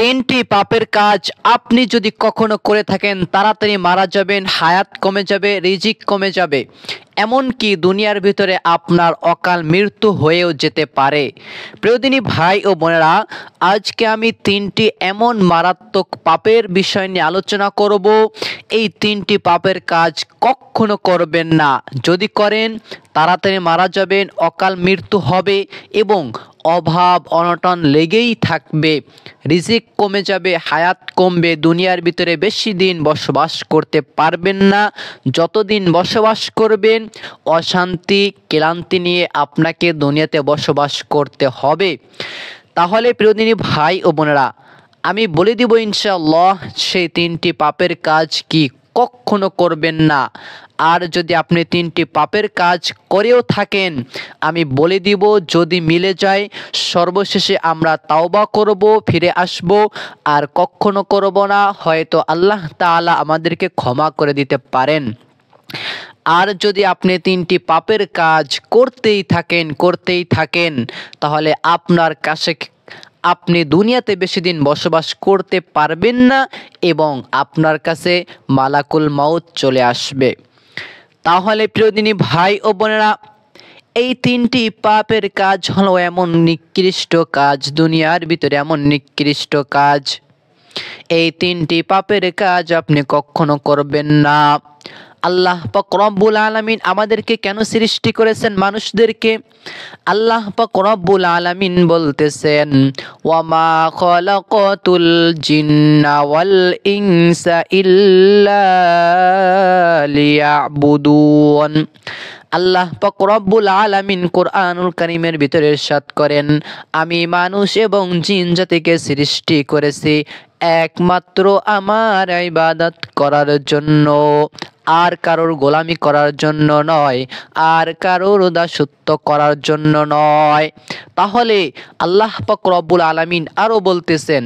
তিনটি পাপের কাজ আপনি যদি কখনো করে থাকেন তাড়াতাড়ি মারা যাবেন, হায়াত কমে যাবে, রিজিক কমে যাবে, এমনকি দুনিয়ার ভিতরে আপনার অকাল মৃত্যু হয়েও যেতে পারে। প্রিয়দিনী ভাই ও বোনেরা, আজকে আমি তিনটি এমন মারাত্মক পাপের বিষয় নিয়ে আলোচনা করব। এই তিনটি পাপের কাজ কখনো করবেন না। যদি করেন তাড়াতাড়ি মারা যাবেন, অকাল মৃত্যু হবে এবং অভাব অনটন লেগেই থাকবে, রিজিক কমে যাবে, হায়াত কমবে, দুনিয়ার ভিতরে বেশি দিন বসবাস করতে পারবেন না। যতদিন বসবাস করবেন অশান্তি ক্লান্তি নিয়ে আপনাকে দুনিয়াতে বসবাস করতে হবে। তাহলে প্রিয়দিনী ভাই ও বোনেরা, আমি বলে দিব ইনশাআল্লাহ সেই তিনটি পাপের কাজ কি কখনো করবেন না। আর যদি আপনি তিনটি পাপের কাজ করেও থাকেন আমি বলে দিব, যদি মিলে যায় সর্বশেষে আমরা তাওবা করব, ফিরে আসব, আর কখনো করব না। হয়তো আল্লাহ তাআলা আমাদেরকে ক্ষমা করে দিতে পারেন। আর যদি আপনি তিনটি পাপের কাজ করতেই থাকেন তাহলে আপনার কাছে আপনি দুনিয়াতে বেশি দিন বসবাস করতে পারবেন না এবং আপনার কাছে মালাকুল মাউত চলে আসবে। তাহলে প্রিয়দিনী ভাই ও বোনেরা, এই তিনটি পাপের কাজ হলো এমন নিকৃষ্ট কাজ, দুনিয়ার ভিতরে এমন নিকৃষ্ট কাজ, এই তিনটি পাপের কাজ আপনি কখনো করবেন না। আল্লাহ পাক রব্বুল আলামিন আমাদেরকে কেন সৃষ্টি করেছেন মানুষদেরকে? আল্লাহ পাক রব্বুল আলামিন বলতেছেন, ওয়ামা খালাকাতুল জিন্না ওয়াল ইনসা ইল্লা লিয়াবুদুন। আল্লাহ পাক রব্বুল আলামিন কোরআনুল কারীমের ভিতরে ইরশাদ করেন, আমি মানুষ এবং জিন জাতিকে সৃষ্টি করেছি একমাত্র আমার ইবাদত করার জন্য, আর কারোর গোলামি করার জন্য নয়, আর কারোর দাসত্ব করার জন্য নয়। তাহলে আল্লাহ পাক রব্বুল আলামিন আরো বলতেছেন,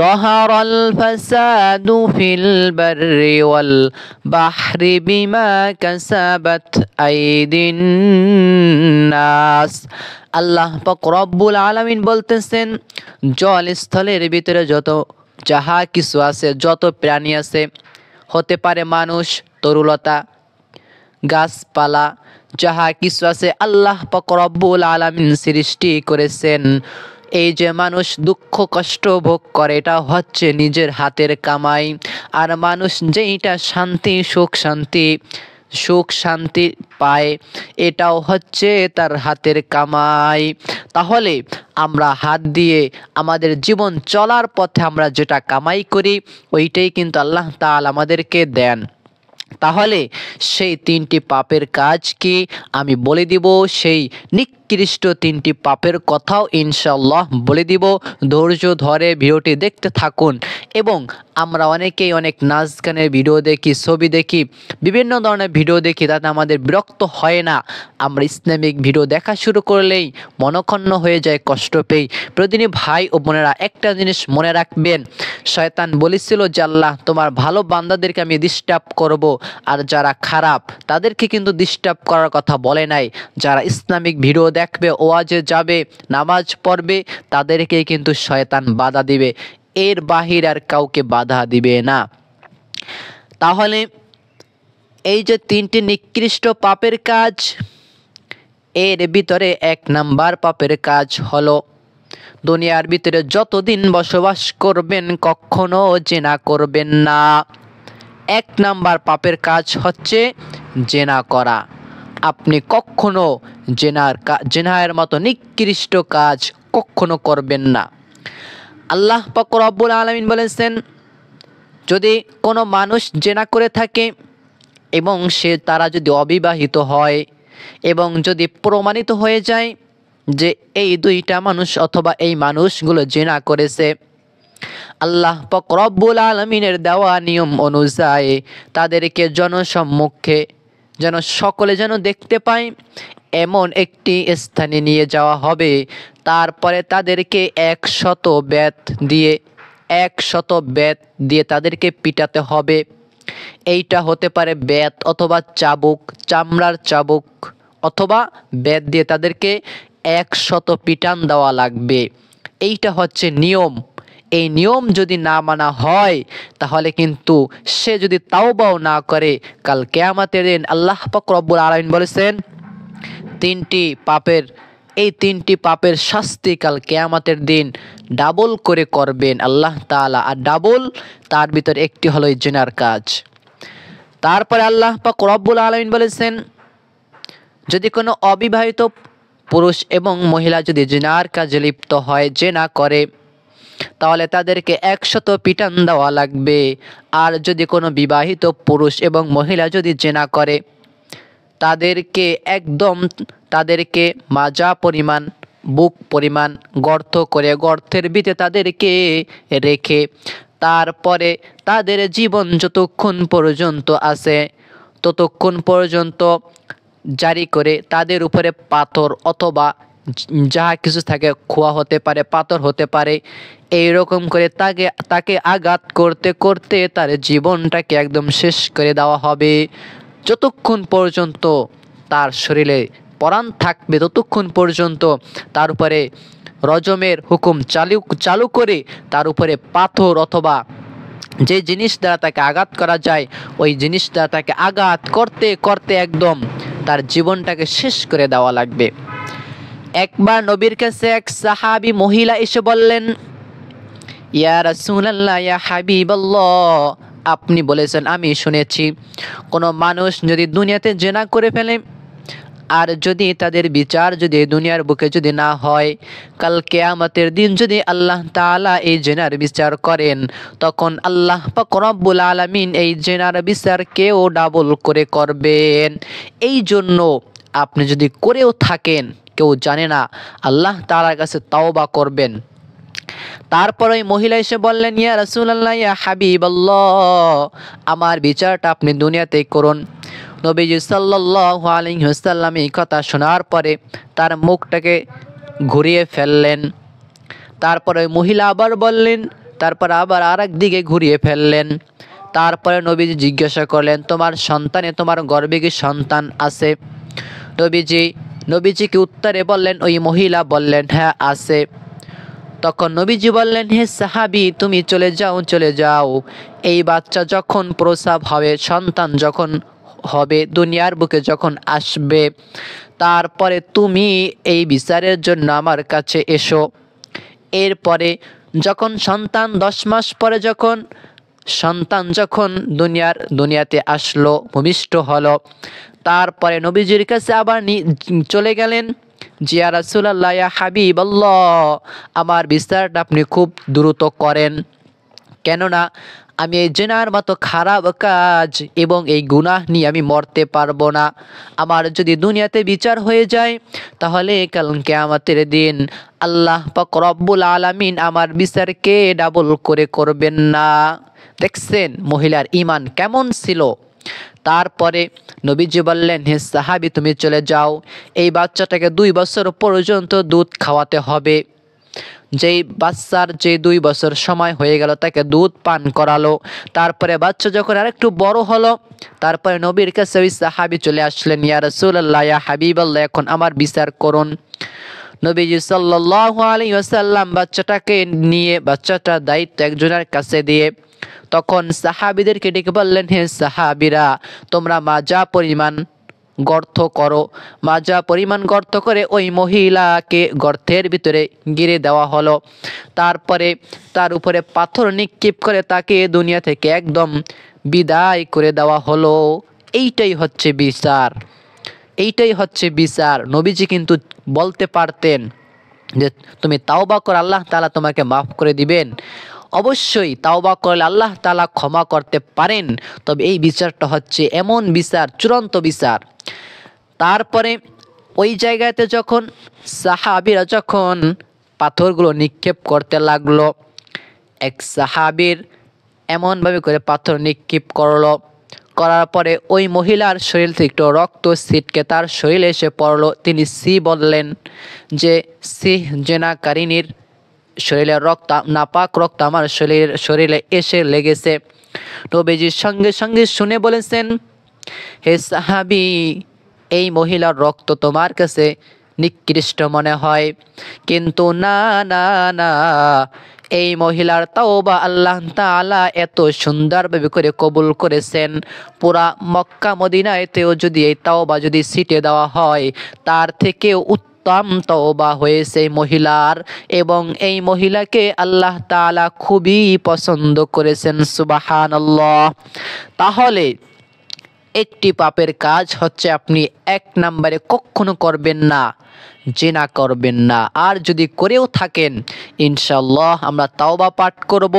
ظهر الفساد في البر والبحر بما كسبت أيدي الناس। আল্লাহ পাক রব্বুল আলামিন বলতেছেন, জল স্থলের ভিতরে যত যাহা কিছু আছে, যত প্রাণী আছে, হতে পারে মানুষ, তরুলতা, গাছপালা, যাহা কিছু আছে আল্লাহ পাক রব্বুল আলামিন সৃষ্টি করেছেন। এই যে মানুষ দুঃখ কষ্ট ভোগ করে এটা হচ্ছে নিজের হাতের কামাই, আর মানুষ যেইটা শান্তি সুখ শান্তি পায় এটাও হচ্ছে তার হাতের কামাই। তাহলে আমরা হাত দিয়ে আমাদের জীবন চলার পথে আমরা যেটা কামাই করি ওইটাই কিন্তু আল্লাহ তাআলা আমাদেরকে দেন। তাহলে সেই তিনটি পাপের কাজ কি আমি বলে দিব, সেই নিকৃষ্ট তিনটি পাপের কথাও ইনশাআল্লাহ বলে দিব। ধৈর্য ধরে ভিডিওটি দেখতে থাকুন। এবং আমরা অনেকেই অনেক নাচ গানের ভিডিও দেখি, ছবি দেখি, বিভিন্ন ধরনের ভিডিও দেখি, তাতে আমাদের বিরক্ত হয় না। আমরা ইসলামিক ভিডিও দেখা শুরু করলেই মনক্ষুণ্ণ হয়ে যায় কষ্ট পেয়ে। প্রতিদিনই ভাই ও বোনেরা একটা জিনিস মনে রাখবেন, শয়তান বলেছিল যে আল্লাহ তোমার ভালো বান্দাদেরকে আমি ডিস্টার্ব করব, আর যারা খারাপ তাদেরকে কিন্তু ডিস্টার্ব করার কথা বলে নাই। যারা ইসলামিক ভিডিও দেখবে, ওয়াজে যাবে, নামাজ পড়বে, তাদেরকে কিন্তু শয়তান বাধা দিবে, এর বাহির আর কাউকে বাধা দিবে না। তাহলে এই যে তিনটি নিকৃষ্ট পাপের কাজ, এর ভিতরে এক নাম্বার পাপের কাজ হলো দুনিয়ার ভিতরে যতদিন বসবাস করবেন কখনো জিনা করবেন না। এক নাম্বার পাপের কাজ হচ্ছে জিনা করা। আপনি কখনো জিনার মতো নিকৃষ্ট কাজ কখনো করবেন না। আল্লাহ পাক রব্বুল আলামিন বলেছেন, যদি কোনো মানুষ জিনা করে থাকে এবং তারা যদি অবিবাহিত হয় এবং যদি প্রমাণিত হয়ে যায় যে এই দুইটা মানুষ অথবা এই মানুষগুলো জিনা করেছে, আল্লাহ পাক রব্বুল আলামিনের দেওয়া নিয়ম অনুযায়ী তাদেরকে জনসম্মুখে যেন সকলে যেন দেখতে পায় এমন একটি স্থানে নিয়ে যাওয়া হবে। তারপরে তাদেরকে 100 বেত দিয়ে তাদেরকে পিটাতে হবে। এইটা হতে পারে বেত অথবা চাবুক, চামড়ার চাবুক অথবা বেত দিয়ে তাদেরকে 100 পিটান দেওয়া লাগবে। এইটা হচ্ছে নিয়ম। এই নিয়ম যদি না মানা হয় তাহলে কিন্তু সে যদি তাওবাও না করে, কাল কিয়ামতের দিন আল্লাহ পাক রব্বুল আলামিন বলেছেন এই তিনটি পাপের শাস্তি কাল কিয়ামতের দিন ডাবল করে করবেন আল্লাহ তাআলা। আর ডাবল, তার ভিতর একটি হলো এই জিনার কাজ। তারপরে আল্লাহ পাক রব্বুল আলামিন বলেছেন, যদি কোনো অবিবাহিত পুরুষ এবং মহিলা যদি জিনার কাজে লিপ্ত হয়, জিনা করে, তাহলে তাদেরকে 100 পিটান দেওয়া লাগবে। আর যদি কোনো বিবাহিত পুরুষ এবং মহিলা যদি জিনা করে, তাদেরকে মাজা পরিমাণ, বুক পরিমাণ গর্ত করে গর্তের ভিতরে তাদেরকে রেখে তারপরে তাদের জীবন যতক্ষণ পর্যন্ত আছে ততক্ষণ পর্যন্ত জারি করে তাদের উপরে পাথর অথবা যাহা কিছু থাকে, খোয়া হতে পারে, পাথর হতে পারে, এই রকম করে তাকে আঘাত করতে করতে তার জীবনটাকে একদম শেষ করে দেওয়া হবে। যতক্ষণ পর্যন্ত তার শরীরে প্রাণ থাকবে ততক্ষণ পর্যন্ত তার উপরে রজমের হুকুম চালু করে তার উপরে পাথর অথবা যে জিনিস দ্বারা তাকে আঘাত করা যায় ওই জিনিস দ্বারা তাকে আঘাত করতে করতে একদম তার জীবনটাকে শেষ করে দেওয়া লাগবে। একবার নবীর কাছে এক সাহাবী মহিলা এসে বললেন, ইয়া রাসূলুল্লাহ, ইয়া হাবিবাল্লাহ, আপনি বলেছেন আমি শুনেছি কোনো মানুষ যদি দুনিয়াতে জিনা করে ফেলে আর যদি তাদের বিচার যদি দুনিয়ার বুকে যদি না হয়, কাল কিয়ামতের দিন যদি আল্লাহ তাআলা এই জিনার বিচার করেন, তখন আল্লাহ পাক রব্বুল আলামিন এই জিনার বিচারকেও ডাবল করে করবেন। এই জন্য আপনি যদি করেও থাকেন, কেউ জানে না, আল্লাহ তাআলার কাছে তাওবা করবেন। তারপর ওই মহিলা এসে বললেন, ইয়া রাসূলুল্লাহ, ইয়া হাবিবাল্লাহ, আমার বিচারটা আপনি দুনিয়াতেই করুন। নবীজি সাল্লাল্লাহু আলাইহি ওয়াসাল্লাম এই কথা শোনার পরে তার মুখটাকে ঘুরিয়ে ফেললেন। তারপরে ওই মহিলা আবার বললেন, তারপর আবার আরেক দিকে ঘুরিয়ে ফেললেন। তারপরে নবীজি জিজ্ঞাসা করলেন, তোমার গর্ভে কি সন্তান আছে? নবীজিকে উত্তরে বললেন, ওই মহিলা বললেন, হ্যাঁ আছে। তখন নবীজি বললেন, হে সাহাবী, তুমি চলে যাও, এই বাচ্চা যখন প্রসব হবে, সন্তান যখন হবে, দুনিয়ার বুকে যখন আসবে, তারপরে তুমি এই বিচারের জন্য আমার কাছে এসো। এরপরে যখন সন্তান 10 মাস পরে সন্তান যখন দুনিয়াতে আসলো, ভূমিষ্ঠ হলো, তারপরে নবীজির কাছে আবার চলে গেলেন, ইয়া রাসূলুল্লাহ, ইয়া হাবিবাল্লাহ, আমার বিচারটা আপনি খুব দ্রুত করেন, কেননা আমি এই জিনার মতো খারাপ কাজ এবং এই গুনাহ নিয়ে আমি মরতে পারবো না। আমার যদি দুনিয়াতে বিচার হয়ে যায় তাহলে কাল কিয়ামতের দিন আল্লাহ পাক রব্বুল আলামিন আমার বিচারকে ডাবল করে করবেন না। দেখছেন মহিলার ঈমান কেমন ছিল। তারপরে নবীজি বললেন, হে সাহাবী, তুমি চলে যাও, এই বাচ্চাটাকে 2 বছর পর্যন্ত দুধ খাওয়াতে হবে। যেই বাচ্চার যে 2 বছর সময় হয়ে গেল তাকে দুধ পান করালো। তারপরে বাচ্চা যখন আরেকটু বড় হলো, তারপরে নবীর কাছে ওই সাহাবী চলে আসলেন, ইয়া রাসূলুল্লাহ, ইয়া হাবিবাল্লাহ, এখন আমার বিচার করুন। নবীজি সাল্লাল্লাহু আলাইহি ওয়াসাল্লাম বাচ্চাটাকে নিয়ে বাচ্চাটার দায়িত্ব একজনের কাছে দিয়ে তখন সাহাবীদেরকে ডেকে বললেন, হে সাহাবীরা, তোমরা মাজা পরিমাণ গর্ত করে ওই মহিলাকে গর্তের ভিতরে গিরে দেওয়া হলো। তারপরে তার উপরে পাথর নিক্ষেপ করে তাকে দুনিয়া থেকে একদম বিদায় করে দেওয়া হলো। এইটাই হচ্ছে বিচার। নবীজি কিন্তু বলতে পারতেন যে তুমি তাওবা কর, আল্লাহ তাআলা তোমাকে মাফ করে দিবেন। অবশ্যই তাওবা করলে আল্লাহ তাআলা ক্ষমা করতে পারেন, তবে এই বিচারটা হচ্ছে এমন বিচার, চূড়ান্ত বিচার। তারপরে ওই জায়গাতে যখন সাহাবীরা যখন পাথরগুলো নিক্ষেপ করতে লাগলো, এক সাহাবীর এমনভাবে করে পাথর নিক্ষেপ করার পরে ওই মহিলার শরীর থেকে একটু রক্ত ছিটকে তার শরীরে এসে পড়লো। তিনি বললেন যে জিনাকারিনীর শরীরের রক্ত, নাপাক রক্ত আমার শরীরে এসে লেগেছে। নবীজি সঙ্গে সঙ্গে শুনে বলেছেন, হে সাহাবী, এই মহিলার রক্ত তোমার কাছে নিকৃষ্ট মনে হয়, কিন্তু না, এই মহিলার তাওবা আল্লাহ তাআলা এত সুন্দরভাবে করে কবুল করেছেন, পুরা মক্কা মদিনাতেও যদি এই তাওবা যদি ছিটিয়ে দেওয়া হয় তার থেকেও উত্তম তওবা হয়েছে এই মহিলার, এবং এই মহিলাকে আল্লাহ তাআলা খুবই পছন্দ করেছেন। সুবহানাল্লাহ। তাহলে একটি পাপের কাজ হচ্ছে আপনি এক নম্বরে কখনো করবেন না, জিনা করবেন না। আর যদি করেও থাকেন ইনশাআল্লাহ আমরা তাওবা পাঠ করব,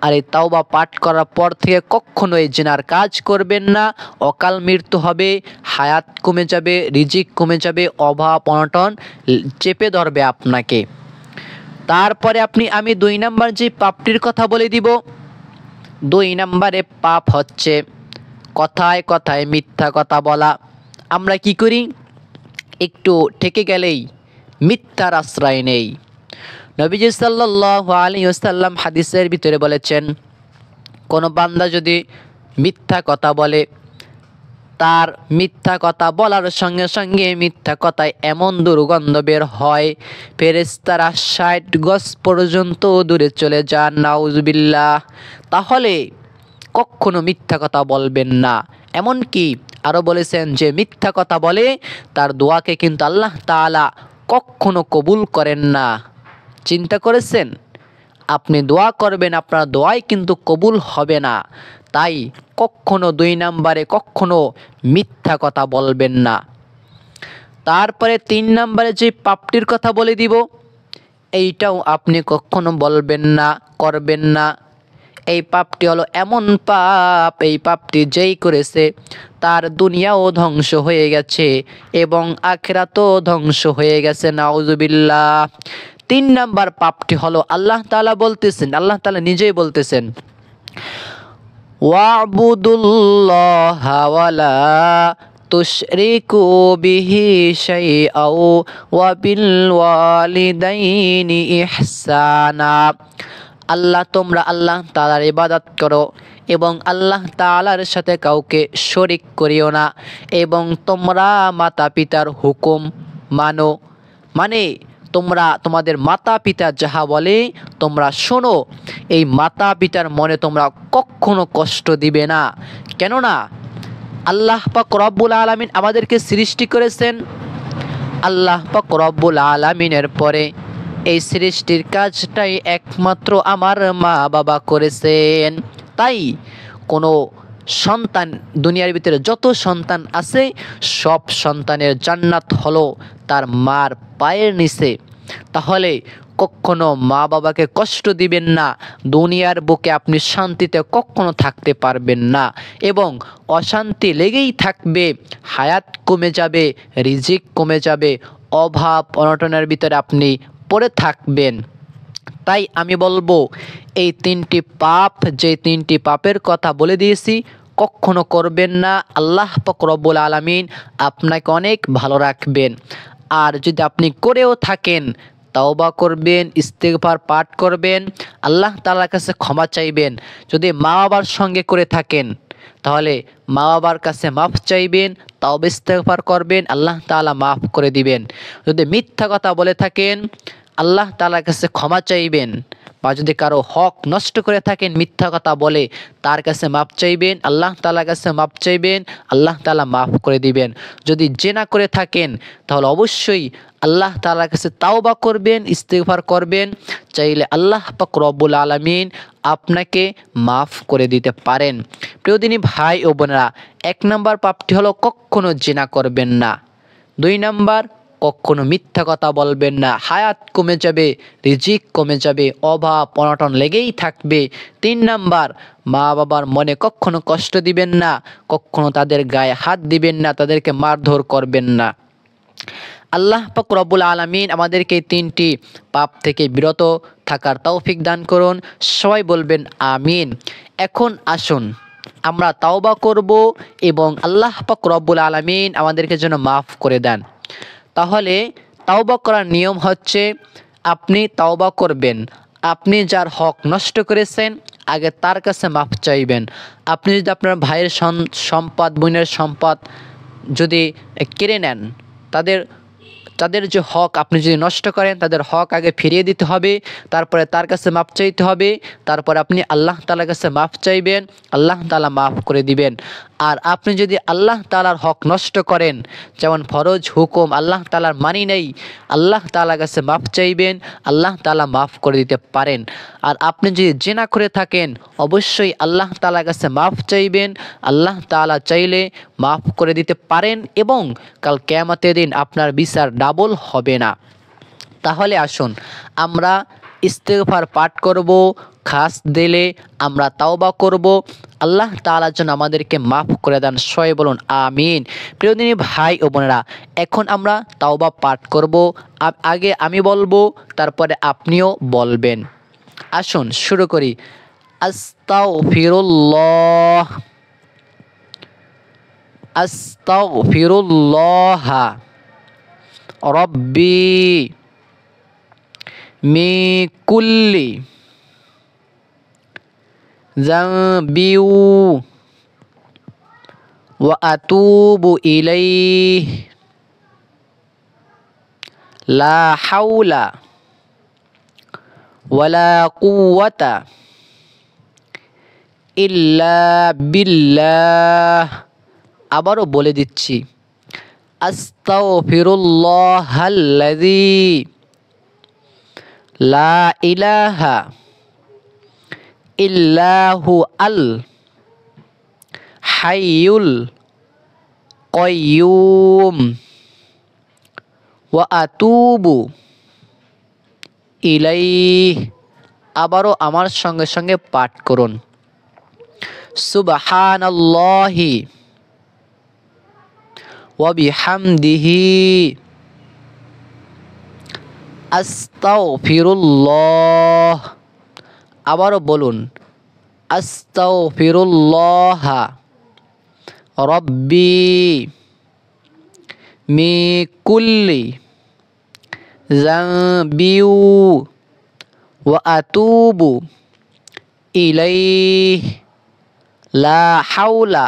আর এই তাওবা পাঠ করার পর থেকে কখনো এই জিনার কাজ করবেন না। অকাল মৃত্যু হবে, হায়াত কমে যাবে, রিজিক কমে যাবে, অভাব অনটন চেপে ধরবে আপনাকে। তারপরে আমি 2 নাম্বার যে পাপটির কথা বলে দিব, 2 নম্বরে পাপ হচ্ছে কথায় কথায় মিথ্যা কথা বলা। আমরা কি করি, একটু ঠেকে গেলেই মিথ্যার আশ্রয় নেই। নবীজি সাল্লাল্লাহু আলাইহি ওয়াসাল্লাম হাদিসের ভিতরে বলেছেন, কোনো বান্দা যদি মিথ্যা কথা বলে, তার মিথ্যা কথা বলার সঙ্গে সঙ্গে মিথ্যা কথায় এমন দুর্গন্ধ বের হয় ফেরেশতারা 60 গজ পর্যন্ত দূরে চলে যান, নাউজুবিল্লাহ। তাহলে কখনো মিথ্যা কথা বলবেন না। এমনকি আরও বলেছেন যে মিথ্যা কথা বলে তার দোয়াকে কিন্তু আল্লাহ তাআলা কখনো কবুল করেন না। চিন্তা করেছেন, আপনি দোয়া করবেন আপনার দোয়াই কিন্তু কবুল হবে না। তাই কখনো 2 নম্বরে কখনো মিথ্যা কথা বলবেন না। তারপরে 3 নম্বরে যে পাপটির কথা বলে দিব, এইটাও আপনি কখনো বলবেন না, করবেন না। এই পাপটি হলো এমন পাপ, এই পাপটি যেই করেছে তার দুনিয়াও ধ্বংস হয়ে গেছে এবং আখিরাতও ধ্বংস হয়ে গেছে, নাউজুবিল্লাহ। 3 নাম্বার পাপটি হলো আল্লাহ তাআলা বলতেছেন, আল্লাহ তাআলা নিজেই বলতেছেন, ওয়াবুদুল্লাহা ওয়ালা তুশরিকু বিহি শাইআও ওয়া বিল ওয়ালিদাইনি ইহসানা। তোমরা আল্লাহ তাআলার ইবাদত করো এবং আল্লাহ তাআলার সাথে কাউকে শরিক করিও না, এবং তোমরা মাতা পিতার হুকুম মানো, মানে তোমরা তোমাদের মাতা পিতা যাহা বলে তোমরা শোনো। এই মাতা পিতার মনে তোমরা কখনো কষ্ট দিবে না, কেননা আল্লাহ পাক রব্বুল আলামিন আমাদেরকে সৃষ্টি করেছেন। আল্লাহ পাক রব্বুল আলামিনের পরে এই সৃষ্টির কাজটাই একমাত্র আমার মা বাবা করেছেন। তাই কোনো সন্তান, দুনিয়ার ভিতরে যত সন্তান আছে সব সন্তানের জান্নাত হলো তার মার পায়ের নিচে। তাহলে কখনো মা বাবাকে কষ্ট দিবেন না, দুনিয়ার বুকে আপনি শান্তিতে কখনো থাকতে পারবেন না এবং অশান্তি লেগেই থাকবে, হায়াত কমে যাবে, রিজিক কমে যাবে, অভাব অনটনের ভিতরে আপনি পড়ে থাকবেন। তাই আমি বলবো এই 3টি পাপ, যে 3টি পাপের কথা বলে দিয়েছি কখনো করবেন না। আল্লাহ পাক রব্বুল আলামিন আপনাকে অনেক ভালো রাখবেন। আর যদি আপনি করেও থাকেন তাওবা করবেন, ইস্তেগফার পাঠ করবেন, আল্লাহ তাআলার কাছে ক্ষমা চাইবেন। যদি মা বাবার সঙ্গে করে থাকেন তাহলে মা বাবার কাছে মাফ চাইবেন, তাওবা ইস্তেগফার করবেন, আল্লাহ তাআলা মাফ করে দিবেন। যদি মিথ্যা কথা বলে থাকেন আল্লাহ তাআলার কাছে ক্ষমা চাইবেন, বা যদি কারো হক নষ্ট করে থাকেন মিথ্যা কথা বলে তার কাছে মাফ চাইবেন, আল্লাহ তাআলার কাছে মাফ চাইবেন, আল্লাহ তাআলা মাফ করে দিবেন। যদি জিনা করে থাকেন তাহলে অবশ্যই আল্লাহ তাআলার কাছে তাওবা করবেন, ইস্তেগফার করবেন, চাইলে আল্লাহ পাক রব্বুল আলামিন আপনাকে মাফ করে দিতে পারেন। প্রিয়দিনী ভাই ও বোনেরা, 1 নম্বর পাপটি হলো কখনো জিনা করবেন না। 2 নম্বর কখনো মিথ্যা কথা বলবেন না, হায়াত কমে যাবে, রিজিক কমে যাবে, অভাব অনটন লেগেই থাকবে। 3 নাম্বার মা বাবার মনে কখনো কষ্ট দিবেন না, কখনো তাদের গায়ে হাত দিবেন না, তাদেরকে মারধর করবেন না। আল্লাহ পাক রব্বুল আলামিন আমাদেরকে 3টি পাপ থেকে বিরত থাকার তৌফিক দান করুন। সবাই বলবেন আমিন। এখন আসুন আমরা তাওবা করব এবং আল্লাহ পাক রব্বুল আলামিন আমাদেরকে যেন মাফ করে দেন। তাহলে তাওবা করার নিয়ম হচ্ছে, আপনি তাওবা করবেন, আপনি যার হক নষ্ট করেছেন আগে তার কাছে মাফ চাইবেন। আপনি যদি আপনার ভাইয়ের সম্পদ, বোনের সম্পদ যদি কেড়ে নেন, তাদের তাদের যে হক আপনি যদি নষ্ট করেন, তাদের হক আগে ফিরিয়ে দিতে হবে, তারপরে তার কাছে মাপ চাইতে হবে, তারপরে আপনি আল্লাহ তাআলার কাছে মাপ চাইবেন, আল্লাহ তাআলা মাফ করে দিবেন। আর আপনি যদি আল্লাহ তাআলার হক নষ্ট করেন, যেমন ফরজ হুকুম আল্লাহ তাআলার মানি নেই, আল্লাহ তাআলার কাছে মাপ চাইবেন, আল্লাহ তাআলা মাফ করে দিতে পারেন। আর আপনি যদি জিনা করে থাকেন, অবশ্যই আল্লাহ তাআলার কাছে মাফ চাইবেন, আল্লাহ তাআলা চাইলে মাফ করে দিতে পারেন এবং কাল কিয়ামতের দিন আপনার বিচার ডাবল হবে না। তাহলে আসুন আমরা ইস্তেগফার পাঠ করব, খাস দিলে আমরা তাওবা করব, আল্লাহ তাআলা যেন আমাদেরকে মাফ করে দেন। সবাই বলুন আমিন। প্রিয় দিনী ভাই ও বোনেরা, এখন আমরা তাওবা পাঠ করব। আগে আমি বলবো, তারপরে আপনিও বলবেন। আসুন শুরু করি। আস্তাগফিরুল্লাহ, আস্তাগফিরুল্লাহ রব্বি মিন কুল্লি যামবি ওয়া আতুবু ইলাইহি লা হাওলা ওয়ালা কুওয়াতা ইল্লা বিল্লাহ। আবারও বলে দিচ্ছি, আস্তাগফিরুল্লাহাল্লাযী লা ইলাহা ইল্লাহু আল হাইয়ুল কাইয়্যুম ওয়া আতুবু ইলাইহি। আবারও আমার সঙ্গে সঙ্গে পাঠ করুন। সুবহানাল্লাহি ওয়া বিহামদিহি আস্তাগফিরুল্লাহ। আবারও বলুন, আস্তাগফিরুল্লাহ রব্বি মিন কুল্লি যামবি ওয়া আতুবু ইলাইহি লা হাওলা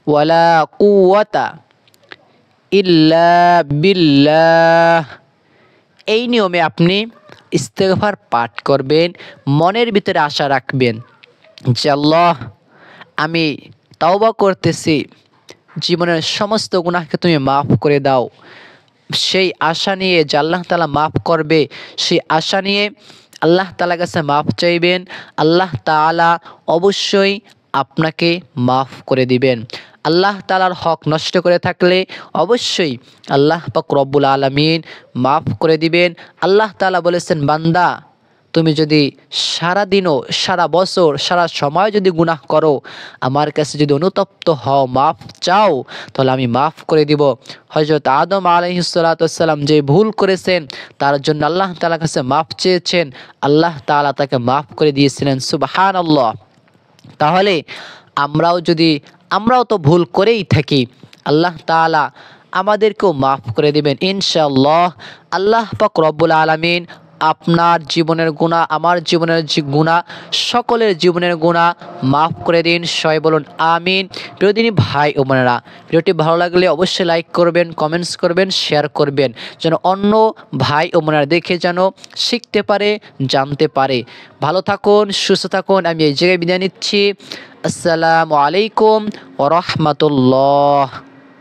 ওয়ালা কুওয়াতা ইল্লা বিল্লাহ। এই নিয়মে আপনি ইস্তেগফার পাঠ করবেন, মনের ভিতরে আশা রাখবেন যে আল্লাহ আমি তাওবা করতেছি, জীবনের সমস্ত গুনাহকে তুমি মাফ করে দাও। সেই আশা নিয়ে যে আল্লাহ তাআলা মাফ করবে, সেই আশা নিয়ে আল্লাহ তাআলার কাছে মাফ চাইবেন, আল্লাহ তাআলা অবশ্যই আপনাকে মাফ করে দিবেন। আল্লাহ তাআলার হক নষ্ট করে থাকলে অবশ্যই আল্লাহ পাক রব্বুল আলামিন মাফ করে দিবেন। আল্লাহ তাআলা বলেছেন, বান্দা তুমি যদি সারা দিনও, সারা বছর, সারা সময় যদি গুনাহ করো, আমার কাছে যদি অনুতপ্ত হও, মাফ চাও, তাহলে আমি মাফ করে দিব। হযরত আদম আলাইহিস সালাতু ওয়াস সালাম যে ভুল করেছেন, তার জন্য আল্লাহ তাআলার কাছে মাফ চেয়েছেন, আল্লাহ তাআলা তাকে মাফ করে দিয়েছিলেন। সুবহানাল্লাহ। তাহলে আমরাও তো ভুল করেই থাকি, আল্লাহ তাআলা আমাদেরকেও মাফ করে দিবেন ইনশাআল্লাহ। আল্লাহ পাক রব্বুল আলামিন আপনার জীবনের গুনাহ, আমার জীবনের গুনাহ, সকলের জীবনের গুনাহ মাফ করে দিন। সবাই বলুন আমিন। প্রিয় দিনী ভাই ও বোনেরা, ভিডিওটি ভালো লাগলে অবশ্যই লাইক করবেন, কমেন্টস করবেন, শেয়ার করবেন, যেন অন্য ভাই ও বোনেরা দেখে যেন শিখতে পারে, জানতে পারে। ভালো থাকুন, সুস্থ থাকুন। আমি এই জায়গায় বিদায় নিচ্ছি। আসসালামু আলাইকুম ওয়া রাহমাতুল্লাহ।